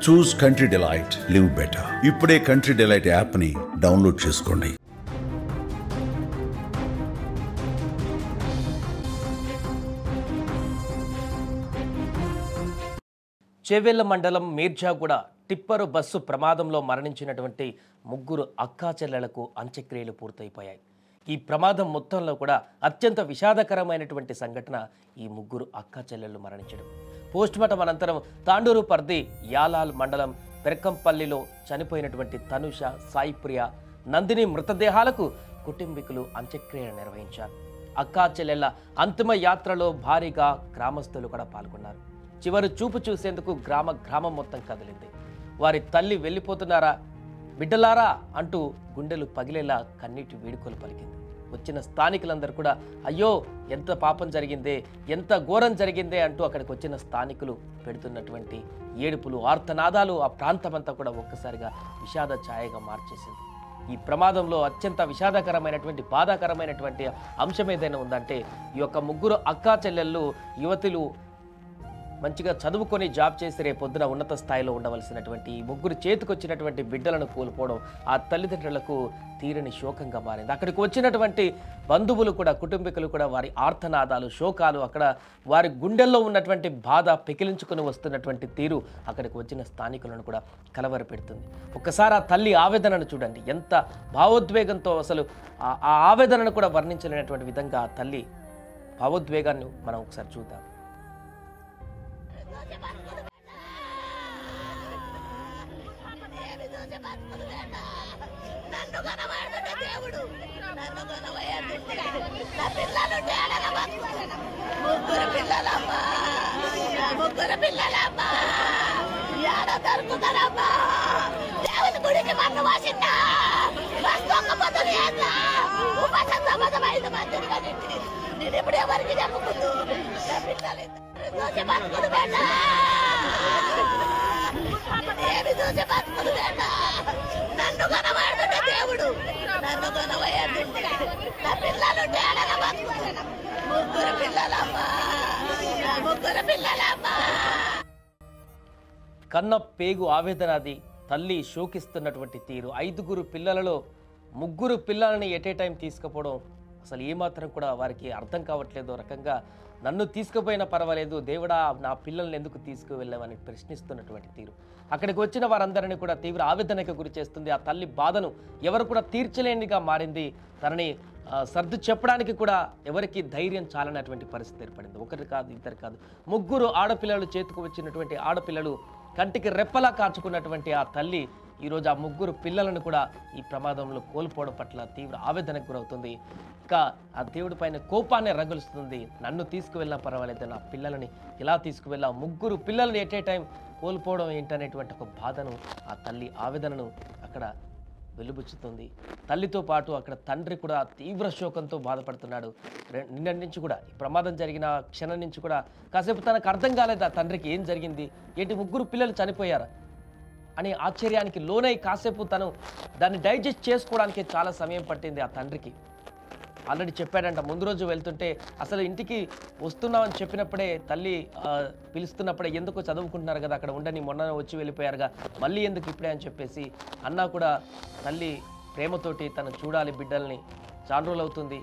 చూస్ country delight, live better. ఇప్పుడే country delight యాప్ని download చేసుకోండి. చేవెళ్ల మండలం మీర్జాగూడ టిప్పరు బస్సు ప్రమాదంలో మరణించినటువంటి ముగ్గురు అక్కా చెల్లెలకు అంత్యక్రియలు పూర్తయిపోయాయి. ఈ ప్రమాదం మొత్తంలో కూడా అత్యంత విషాదకరమైనటువంటి సంఘటన ఈ ముగ్గురు అక్కా చెల్లెళ్ళు మరణించడం. పోస్టుమార్టం అనంతరం తాండూరు పరిధి యాలాల్ మండలం పెరకంపల్లిలో చనిపోయినటువంటి తనుష, సాయిప్రియ, నందిని మృతదేహాలకు కుటుంబీకులు అంత్యక్రియలు నిర్వహించారు. అక్కా చెల్లెళ్ల అంతిమ యాత్రలో భారీగా గ్రామస్తులు కూడా పాల్గొన్నారు. చివరి చూపు చూసేందుకు గ్రామం మొత్తం కదిలింది. వారి తల్లి వెళ్ళిపోతున్నారా బిడ్డలారా అంటూ గుండెలు పగిలేలా కన్నీటి వేడుకలు పలికింది. వచ్చిన స్థానికులందరూ కూడా అయ్యో ఎంత పాపం జరిగిందే, ఎంత ఘోరం జరిగిందే అంటూ అక్కడికి వచ్చిన స్థానికులు పెడుతున్నటువంటి ఏడుపులు, ఆర్తనాదాలు ఆ ప్రాంతమంతా కూడా ఒక్కసారిగా విషాద ఛాయగా మార్చేసింది. ఈ ప్రమాదంలో అత్యంత విషాదకరమైనటువంటి బాధాకరమైనటువంటి అంశం ఏదైనా ఉందంటే ఈ యొక్క ముగ్గురు అక్కా చెల్లెళ్ళు యువతులు మంచిగా చదువుకొని జాబ్ చేసి రేపొద్దున ఉన్నత స్థాయిలో ఉండవలసినటువంటి ఈ ముగ్గురు చేతికొచ్చినటువంటి బిడ్డలను కోల్పోవడం ఆ తల్లిదండ్రులకు తీరని శోకంగా మారింది. అక్కడికి వచ్చినటువంటి బంధువులు కూడా, కుటుంబీకులు కూడా వారి ఆర్తనాదాలు, శోకాలు, అక్కడ వారి గుండెల్లో ఉన్నటువంటి బాధ పెకిలించుకొని వస్తున్నటువంటి తీరు అక్కడికి వచ్చిన స్థానికులను కూడా కలవరపెడుతుంది. ఒక్కసారి ఆ తల్లి ఆవేదనను చూడండి, ఎంత భావోద్వేగంతో, అసలు ఆ ఆవేదనను కూడా వర్ణించలేనటువంటి విధంగా ఆ తల్లి భావోద్వేగాన్ని మనం ఒకసారి చూద్దాం. ముగ్గురు పిల్లలమ్మా ఏడో దొరుకుతారమ్మా. దేవుని గుడికి మన్ను వాసిందా ఒక్కపోతుంది ఉపసం సంబంధం 5 మందిని కానీ నేను ఇప్పుడు ఎవరికి చెప్పుకుంటూ నా పిల్లలు చూసి బతుకులు వేట, ఏమి చూసి బతుకులు వేట. నన్ను కొనవాడుతుంటే దేవుడు నన్ను కొనవయ్యాడుంటే నా పిల్లలు తేడగా బతుకుతాను. ముగ్గురు పిల్లలమ్మా, ముగ్గురు పిల్లలమ్మా. కన్న పేగు ఆవేదనది, తల్లి శోకిస్తున్నటువంటి తీరు. 5గురు పిల్లలలో 3 పిల్లలని ఎట్ ఏ టైం తీసుకుపోవడం అసలు ఏమాత్రం కూడా వారికి అర్థం కావట్లేదు. రకంగా నన్ను తీసుకుపోయినా పర్వాలేదు, దేవుడా నా పిల్లల్ని ఎందుకు తీసుకువెళ్ళామని ప్రశ్నిస్తున్నటువంటి తీరు అక్కడికి వచ్చిన వారందరినీ కూడా తీవ్ర ఆవేదనకు గురి చేస్తుంది. ఆ తల్లి బాధను ఎవరు కూడా తీర్చలేనిగా మారింది. తనని సర్దు చెప్పడానికి కూడా ఎవరికి ధైర్యం చాలనటువంటి పరిస్థితి ఏర్పడింది. ఒకరు కాదు, ఇద్దరు కాదు, 3 ఆడపిల్లలు చేతికి వచ్చినటువంటి ఆడపిల్లలు కంటికి రెప్పలా కాచుకున్నటువంటి ఆ తల్లి ఈరోజు ఆ 3 పిల్లలను కూడా ఈ ప్రమాదంలో కోల్పోవడం పట్ల తీవ్ర ఆవేదనకు గురవుతుంది. ఇంకా ఆ దేవుడి పైన కోపాన్ని రగులుస్తుంది. నన్ను తీసుకువెళ్ళినా పర్వాలేదు, నా పిల్లలని ఎలా తీసుకువెళ్ళా, 3 పిల్లల్ని ఎట్ ఏ టైం కోల్పోవడం ఏంటనేటువంటి ఒక బాధను, ఆ తల్లి ఆవేదనను అక్కడ వెలుబుచ్చుతుంది. తల్లితో పాటు అక్కడ తండ్రి కూడా తీవ్ర శోకంతో బాధపడుతున్నాడు. నిన్నటి నుంచి కూడా, ఈ ప్రమాదం జరిగిన క్షణం నుంచి కూడా కాసేపు తనకు అర్థం కాలేదు ఆ తండ్రికి ఏం జరిగింది, ఏంటి 3 పిల్లలు చనిపోయారా అని ఆశ్చర్యానికి లోనై కాసేపు తను దాన్ని డైజెస్ట్ చేసుకోవడానికి చాలా సమయం పట్టింది ఆ తండ్రికి. ఆల్రెడీ చెప్పాడంట, ముందు రోజు వెళ్తుంటే అసలు ఇంటికి వస్తున్నామని చెప్పినప్పుడే తల్లి పిలుస్తున్నప్పుడే ఎందుకు చదువుకుంటున్నారు కదా అక్కడ ఉండని, మొన్న వచ్చి వెళ్ళిపోయారుగా, మళ్ళీ ఎందుకు ఇప్పుడే అని చెప్పేసి అన్నా కూడా తల్లి ప్రేమతోటి తను చూడాలి బిడ్డల్ని, చాలా రోజులు అవుతుంది,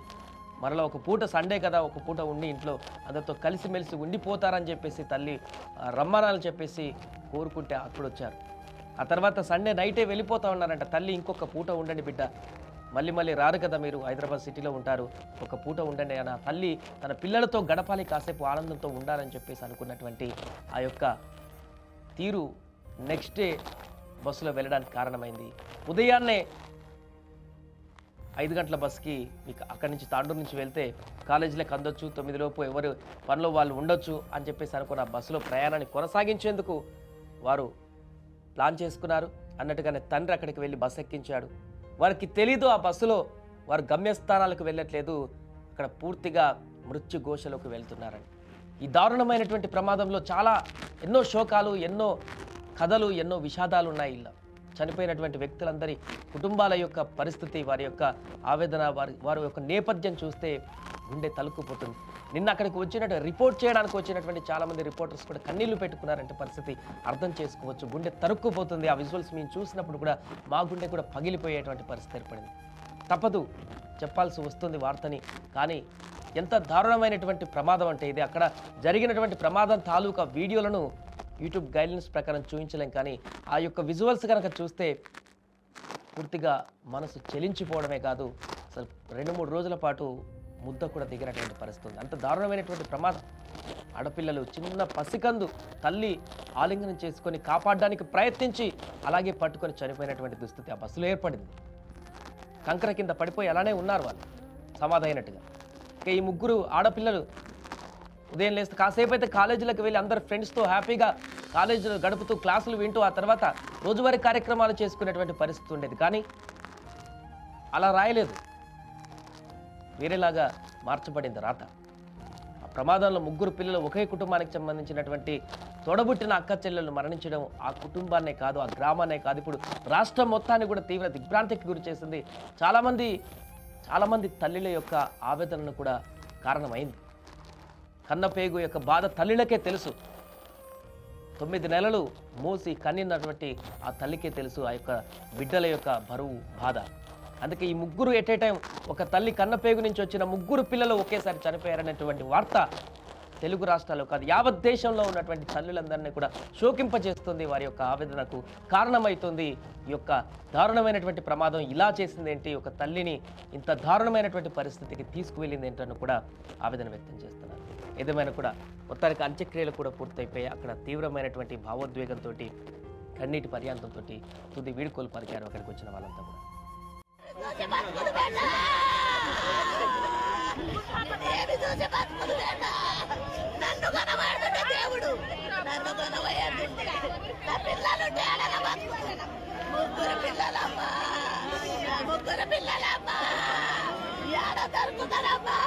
మరలా ఒక పూట సండే కదా, ఒక పూట ఉండి ఇంట్లో అందరితో కలిసిమెలిసి ఉండిపోతారని చెప్పేసి తల్లి రమ్మనాలని చెప్పేసి కోరుకుంటే అప్పుడు వచ్చారు. ఆ తర్వాత సండే నైటే వెళ్ళిపోతా ఉన్నారంట. తల్లి ఇంకొక పూట ఉండండి బిడ్డ, మళ్ళీ రారు కదా, మీరు హైదరాబాద్ సిటీలో ఉంటారు, ఒక పూట ఉండండి అని తల్లి తన పిల్లలతో గడపాలి, కాసేపు ఆనందంతో ఉండాలని చెప్పేసి అనుకున్నటువంటి ఆ యొక్క తీరు నెక్స్ట్ డే బస్సులో వెళ్ళడానికి కారణమైంది. ఉదయాన్నే 5 గంటల బస్కి మీకు అక్కడి నుంచి తాండూరు నుంచి వెళ్తే కాలేజీలకు అందొచ్చు, 9 లోపు ఎవరు పనిలో వాళ్ళు ఉండొచ్చు అని చెప్పేసి అనుకున్న బస్సులో ప్రయాణాన్ని కొనసాగించేందుకు వారు ప్లాన్ చేసుకున్నారు. అన్నట్టుగానే తండ్రి అక్కడికి వెళ్ళి బస్సు ఎక్కించాడు. వారికి తెలీదు ఆ బస్సులో వారు గమ్యస్థానాలకు వెళ్ళట్లేదు, అక్కడ పూర్తిగా మృత్యు ఘోషలోకి వెళ్తున్నారని. ఈ దారుణమైనటువంటి ప్రమాదంలో ఎన్నో శోకాలు, ఎన్నో కథలు, ఎన్నో విషాదాలు ఉన్నాయి. ఇలా చనిపోయినటువంటి వ్యక్తులందరి కుటుంబాల యొక్క పరిస్థితి, వారి యొక్క ఆవేదన, వారి యొక్క నేపథ్యం చూస్తే గుండె తలుక్కుపోతుంది. నిన్న అక్కడికి వచ్చినట్టు రిపోర్ట్ చేయడానికి వచ్చినటువంటి చాలామంది రిపోర్టర్స్ కూడా కన్నీళ్లు పెట్టుకున్నారంటే పరిస్థితి అర్థం చేసుకోవచ్చు. గుండె తరుక్కుపోతుంది. ఆ విజువల్స్ మేము చూసినప్పుడు కూడా మా గుండె కూడా పగిలిపోయేటువంటి పరిస్థితి ఏర్పడింది. తప్పదు, చెప్పాల్సి వస్తుంది వార్తని. కానీ ఎంత దారుణమైనటువంటి ప్రమాదం అంటే ఇది. అక్కడ జరిగినటువంటి ప్రమాదం తాలూకా వీడియోలను యూట్యూబ్ గైడ్లైన్స్ ప్రకారం చూపించలేం, కానీ ఆ యొక్క విజువల్స్ కనుక చూస్తే పూర్తిగా మనసు చెలించిపోవడమే కాదు, అసలు 2-3 రోజుల పాటు ముద్ద కూడా దిగినటువంటి పరిస్థితి. అంత దారుణమైనటువంటి ప్రమాదం. ఆడపిల్లలు, చిన్న పసికందు తల్లి ఆలింగనం చేసుకొని కాపాడడానికి ప్రయత్నించి అలాగే పట్టుకొని చనిపోయినటువంటి దుస్థితి ఆ బస్సులో ఏర్పడింది. కంకర కింద పడిపోయి అలానే ఉన్నారు వాళ్ళు సమాధైనట్టుగా. ఇక ఈ 3 ఆడపిల్లలు ఉదయం లేస్తే కాసేపు అయితే కాలేజీలకు వెళ్ళి అందరు ఫ్రెండ్స్తో హ్యాపీగా కాలేజీలో గడుపుతూ క్లాసులు వింటూ ఆ తర్వాత రోజువారీ కార్యక్రమాలు చేసుకునేటువంటి పరిస్థితి ఉండేది. కానీ అలా రాయలేదు, వేరేలాగా మార్చబడింది రాత. ఆ ప్రమాదంలో 3 పిల్లలు ఒకే కుటుంబానికి సంబంధించినటువంటి తోడబుట్టిన అక్క చెల్లెలు మరణించడం ఆ కుటుంబాన్నే కాదు, ఆ గ్రామాన్నే కాదు, ఇప్పుడు రాష్ట్రం మొత్తాన్ని కూడా తీవ్ర దిగ్భ్రాంతికి గురి చేసింది. చాలామంది తల్లుల యొక్క ఆవేదనను కూడా కారణమైంది. కన్నపేగు యొక్క బాధ తల్లులకే తెలుసు. 9 నెలలు మోసి కన్నినటువంటి ఆ తల్లికే తెలుసు ఆ యొక్క బిడ్డల యొక్క బరువు, బాధ. అందుకే ఈ 3 ఎట్ ఏ టైం ఒక తల్లి కన్నపేగు నుంచి వచ్చిన 3 పిల్లలు ఒకేసారి చనిపోయారనేటువంటి వార్త తెలుగు రాష్ట్రాల్లో కాదు యావత్ దేశంలో ఉన్నటువంటి తల్లులందరినీ కూడా శోకింపజేస్తుంది. వారి యొక్క ఆవేదనకు కారణమవుతుంది. ఈ యొక్క దారుణమైనటువంటి ప్రమాదం ఇలా చేసింది ఏంటి, ఒక తల్లిని ఇంత దారుణమైనటువంటి పరిస్థితికి తీసుకువెళ్ళింది ఏంటని కూడా ఆవేదన వ్యక్తం చేస్తున్నారు. ఏదేమైనా కూడా మొత్తానికి అంత్యక్రియలు కూడా పూర్తయిపోయాయి. అక్కడ తీవ్రమైనటువంటి భావోద్వేగంతో కన్నీటి పర్యాంతంతో తుది వీడుకోలు పలికారు అక్కడికి వచ్చిన వాళ్ళంతా కూడా. నన్ను కనబడుతుంటే దేవుడు, నన్ను కనబడుతుంటే నా పిల్లలుంటే అలాగ బతుకుతాను. 3 పిల్లలమ్మా, 3 పిల్లలమ్మా, ఏడ దొరుకుతారమ్మా.